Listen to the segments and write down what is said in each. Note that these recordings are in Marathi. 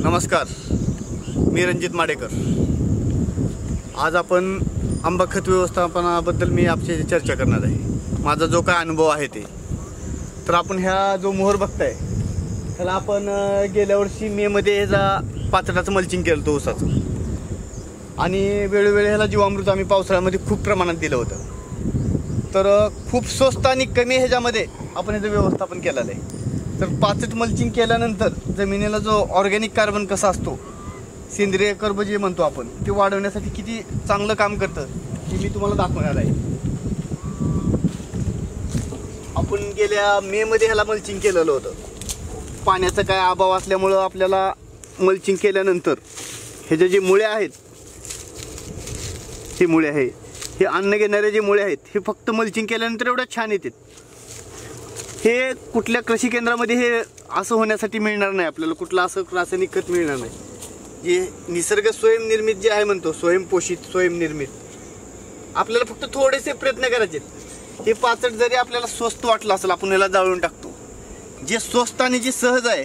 नमस्कार, मी रणजित माडेकर। आज आपण आंबा खत व्यवस्थापनाबद्दल मी आपल्याशी चर्चा करणार आहे। माझा जो काय अनुभव आहे ते तर आपण ह्या जो मोहर बघताय त्याला आपण गेल्या वर्षी मे मध्ये ह्याचा पाचटाचं मल्चिंग केलं होतं ऊसाचं, आणि वेळोवेळी ह्याला जीवामृत आम्ही पावसाळ्यामध्ये खूप प्रमाणात दिलं होतं। तर खूप स्वस्त आणि कमी ह्याच्यामध्ये आपण ह्याचं व्यवस्थापन केलेलं आहे। तर पाचट मल्चिंग केल्यानंतर जमिनीला जो ऑर्गॅनिक कार्बन कसा असतो, सेंद्रिय कर्ब जे म्हणतो आपण, ते वाढवण्यासाठी किती चांगलं काम करतं हे मी तुम्हाला दाखवणार आहे। आपण गेल्या मे मध्ये ह्याला मल्चिंग केलेलं होतं। पाण्याचा काय अभाव असल्यामुळं आपल्याला मल्चिंग केल्यानंतर ह्याचे जे मुळे आहेत, हे मुळे आहे, हे अन्न घेणारे जे मुळे आहेत, हे फक्त मल्चिंग केल्यानंतर एवढं छान येतात। हे कुठल्या कृषी केंद्रामध्ये हे असं होण्यासाठी मिळणार नाही आपल्याला, कुठलं असं रासायनिक खत मिळणार नाही। जे निसर्ग स्वयंनिर्मित जे आहे म्हणतो, स्वयंपोषित स्वयंनिर्मित, आपल्याला फक्त थोडेसे प्रयत्न करायचे। हे पाचट जरी आपल्याला स्वस्त वाटलं असेल, आपण याला जाळून टाकतो। जे स्वस्त आणि जे सहज आहे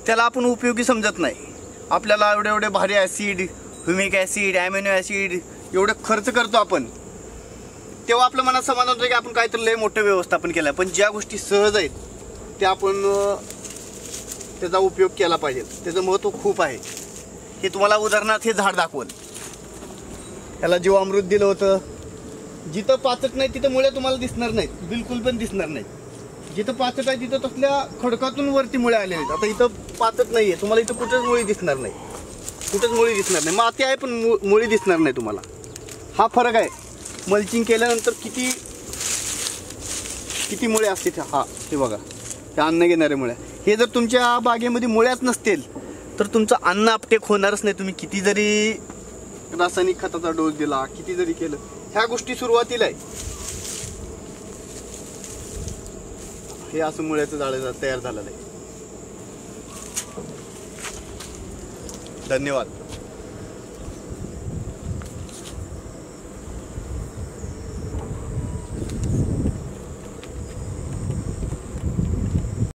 त्याला आपण उपयोगी समजत नाही। आपल्याला एवढे एवढे भारी acid, humic acid, amino acid एवढे खर्च करतो आपण, तेव्हा आपल्या मनात समाधान होतं की आपण काहीतरी लय मोठं व्यवस्थापन केलं आहे। पण ज्या गोष्टी सहज आहेत त्या आपण त्याचा उपयोग केला पाहिजे, त्याचं महत्त्व खूप आहे। हे तुम्हाला उदाहरणार्थ हे झाड दाखवलं, त्याला जीवामृत दिलं होतं। जिथं पाचट नाही तिथं मुळे तुम्हाला दिसणार नाहीत, बिलकुल पण दिसणार नाहीत। जिथं पाचट आहे तिथं तसल्या खडकातून वरती मुळे आले आहेत। आता इथं पाचट नाही आहे, तुम्हाला इथं कुठेच मुळी दिसणार नाही, कुठेच मुळी दिसणार नाही। माती आहे पण मुळी दिसणार नाही तुम्हाला। हा फरक आहे। मल्चिंग केल्यानंतर किती किती मुळे असतील। हा हे बघा, हे अन्न घेणारे मुळे। हे जर तुमच्या बागेमध्ये मुळ्याच नसतील तर तुमचं अन्न अपटेक होणारच नाही। तुम्ही किती जरी रासायनिक खताचा डोस दिला, किती जरी केलं, ह्या गोष्टी सुरुवातीला आहे। हे असं मुळ्याचं जाळं तयार झालेलं आहे। धन्यवाद।